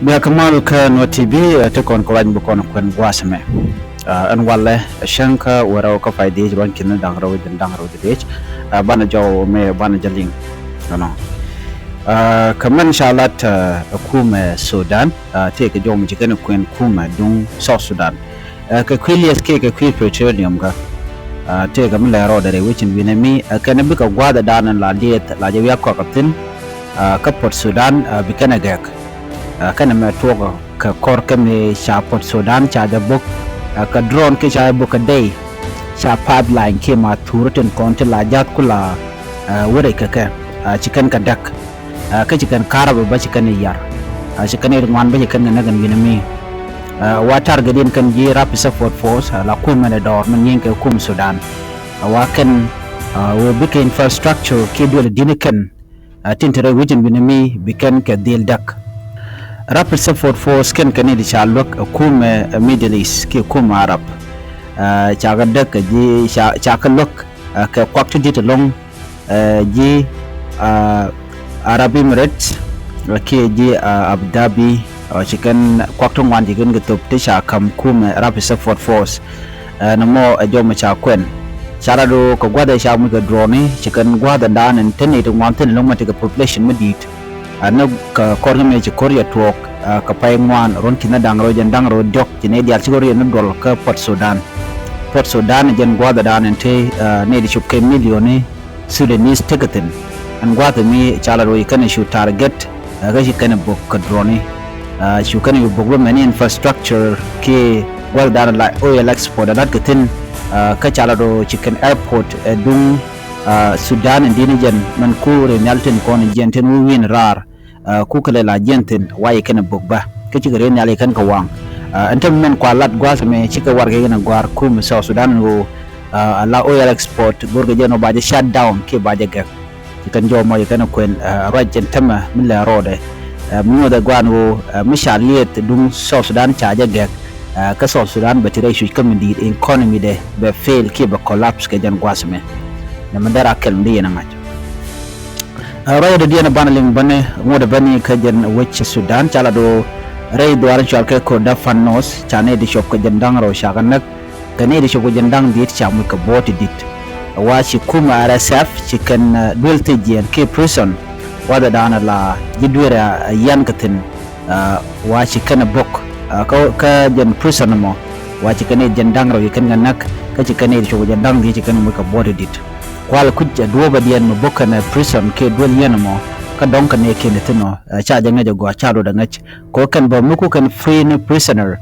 بكمال كان وتبي تكون كلان بكون كون واسمه ان والله شنكا وراو كفايدي جوان كنا دانغرو ديج بانا جو مي بانا جالين انا كمان شالات حكومه السودان تيك جو مجكن كون حكومه دون ساوث السودان ككويليس كوي بتروليوم كا تيك من لا رو دري ويچن بينمي كان بك غوادا دان لا ديت لا جويا كوكتين كبورت السودان بكنا جاك kana ma toga ka korka me sha Port Sudan cha da bok ka drone ke cha bok day cha pipeline ke ma turuten konte la jat kula wure ka chikan ka dak ka chikan karaba ba chikan yar chikan ngwan ba chikan na gan ginami wa targetin kan ji rapid support force la kuma na dor man yin ka kum Sudan wa kan we big infrastructure ke dole dinikan tintere wujin ginami bikan ka deal dak Rapid Support Force kan di chalok kum Middle East ki kum Arab chagadak ji chakalok ka kwaktu dit long ji Arab Emirates ki ji Abu Dhabi chikan kwaktu wan jigen getop te chakam kum Rapid Support Force namo ajoma chakwen charado ko gwada chamu ka drone chikan gwada dan tene to wanten long mate ka population medit ana ka korname ci Korea tok ka payngwan ron kina dangro dok jine dial ci Korea no dol ka Port Sudan jen gwada dan ente ne di chupke milioni Sudanese ticketen an gwada mi chala ro ikane shu target ga ci kana bok ka drone shu kana yu bok many infrastructure ke gwada dan la oil export dat gatin ka chala ro chicken airport dung Sudan ndini jen man kure nyalten kon jenten win rar ku kale la jenten waye kana bogba ke ci gare nyale kan ka wang antam men kwa lat gwas me ci ka warge na gwar ku mi South Sudan go la oil export borga jeno baje shut down ke baje ga ci kan jo moy kana kwen rajen tama min la rode mu da gwanu mishaliyet dum South Sudan chaje ga ka South Sudan batire shu kamindi economy de be fail ke ba collapse ke jan gwas me na mandara kelmdi yana ngaj raya da diana banaling bane ngoda bani kajen wacce Sudan chala do ray duar chalke ko da fannos chane di shop ko jandang ro shaganak kane di shop ko jandang dit chamu ka boti dit wa shi kuma RSF chicken dulte jien ke prison wada dana la jidwera yankatin wa shi kana bok ka jen prison mo wa shi kane jandang ro yikan ganak ka shi kane di shop ko jandang dit chicken mu ka boti dit kwal kujja duoba dian mo bokana prison ke dual yanamo ka donka ne ke netino cha janga jago chado da ngach ko kan ba muku kan free ne prisoner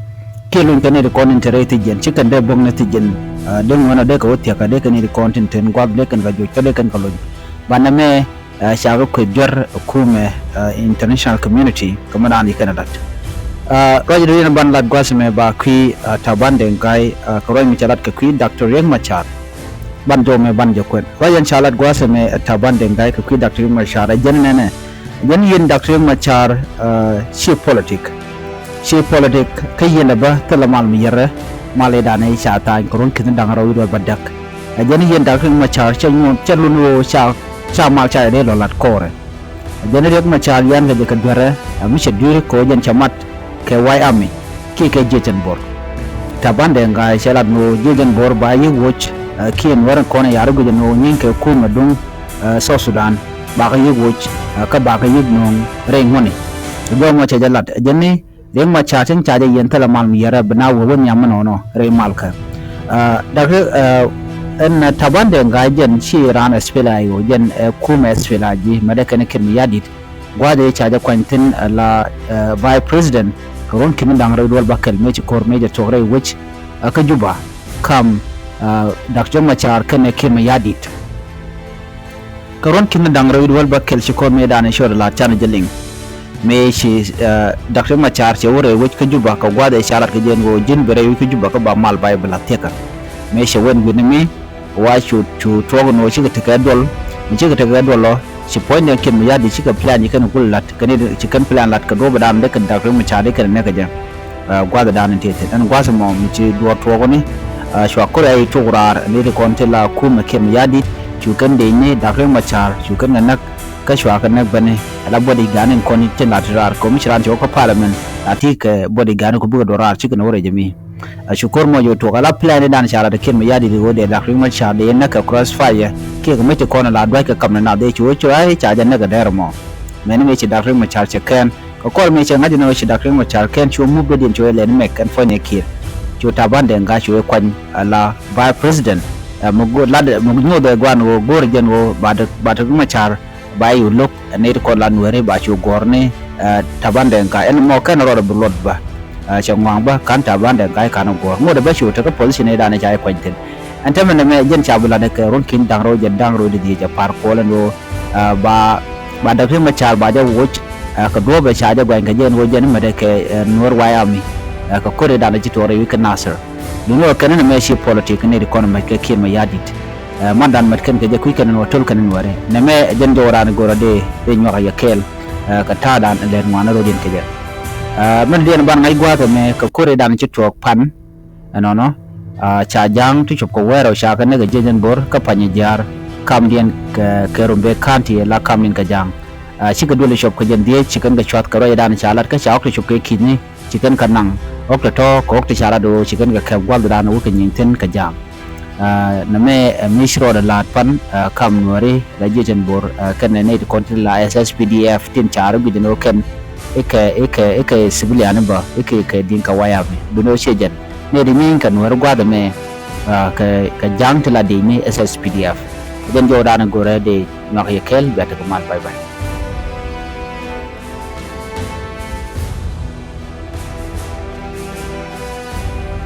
ke lun kan ne kon interate gen chikan de bong ne tigen den wana de ka wotia ka de kan ne content ten gwab de kan ga jo ka de kan ka lun baname shago ko jor kume international community kuma da ni kan dat roje de ban lat gwasme ba kwi tabande ngai ko roy mi chalat ka kwi Dr. Riek Machar banjo me banje kwen wayan chalat gwase me tabande ngai ko ki Dr. Machar jennene yen yen Dr. Machar chi politik kayena ba talamal mi yere male dane cha ta ko ron kin dangaro wido badak yen yen Dr. Machar chenyon chelunu cha mal cha de lolat kore yen Riek Machar yan ga ka dware mi chedur ko yen chamat ke wai ami ki ke jechen bor tabande ngai chalat no jejen bor ba yi woch kien waran kona yaru gude no nyinke kuma dum South Sudan ba ka yugo ka ba ka yugno reng honi do mo che jalat jenni dem ma cha tin cha je yen tala mal mi yara bana wo won yam no re mal ka da en tabande ngajen chi ran espela yo jen kuma espela ji madaka ne kin yadit gwade cha je kwantin la vice president ko ron kin dang re dol bakal me ci kor me je togre which ka juba kam Dr. Machar kene kema yadit karon kinna dangro wal bakel ci ko medane shor la tan jeling me ci Dr. Machar ci wore wech ka juba ka gwada isharat ka jen go jin bere wi juba ka ba mal bay bla teka me ci won gune me wa chu togo no ci ka dol mi ci ka dol lo ci point ne ken yadi ci ka plan yi kan kullat kane ci kan plan lat ka do ba dam de kan Dr. Machar de kan ne ka jen gwada dan tete dan gwasa mo mi ci do togo ni shwakore ay tugurar ne de konte la kuma kem yadi chukan de ne Dr. Machar chukan nak kan nak bane ala bodyguard en kon tin latrar commissioner jo ko parliament ati ke bodyguard ko buga dorar cikin wore jami shukur mo yo to ala plan dan shara da kin yadi go de da ring ma cha de naka crossfire ke ga mate kona la dwa ka kamna na de chu ai cha jan naga der mo men me ci da ring ma cha ken ko kol me ci ngadi no ci da ring ma cha ken chu mu be din chu le ne kan fo ne kir chu taban de nga chu kwan ala by president mo go la mo no de gwan wo gor gen wo ba da ma cha ba yu lok ne ko la nuere ba chu gorne taban de nga en mo kan ro bulot ba changwang ba kan taban de kai kan gor mo de ba chu ta ko policy ne da ne jai kwan tin ante men me jen cha bula de ke ron kin dang ro jen dang ro di ja par ko lan wo ba da ma cha ba ja wo ka do ba cha ja gwan ka jen wo jen ma de ke nor wayami ka ko de da ne ci tore wi ka nasir du no kan ne me shi politique ne economy ke kin ma yadit man dan mat kan ke je ku kan no tol kan wore ne me jen do ran gora de nyoka ya kel ka ta dan len ma na ro din ke je man den ban ngai gwa to me ka kore dan ci tok pan no cha jang tu chop ko wero sha ka ne ga jen bor ka panye jar kam dien ka rumbe kanti la kamin ka jang ci ka dole shop ka jen die ci kan ga chwat ka ro dan cha lat ka cha ok chop ke kini ci kan ka nang ok to ko ok cha la do ci kan ga ka gwal dan wo ka nyin ten ka jang na me mishro da lat pan kam nori la jen bor kan ne de konti la SSPDF tin cha ru bi no ken eke civilian ba eke din ka waya me duno shejen ne de min kan war gwa da me ka jang tla de ni SSPDF den jodan gore de nok yekel beta ko mal bye bye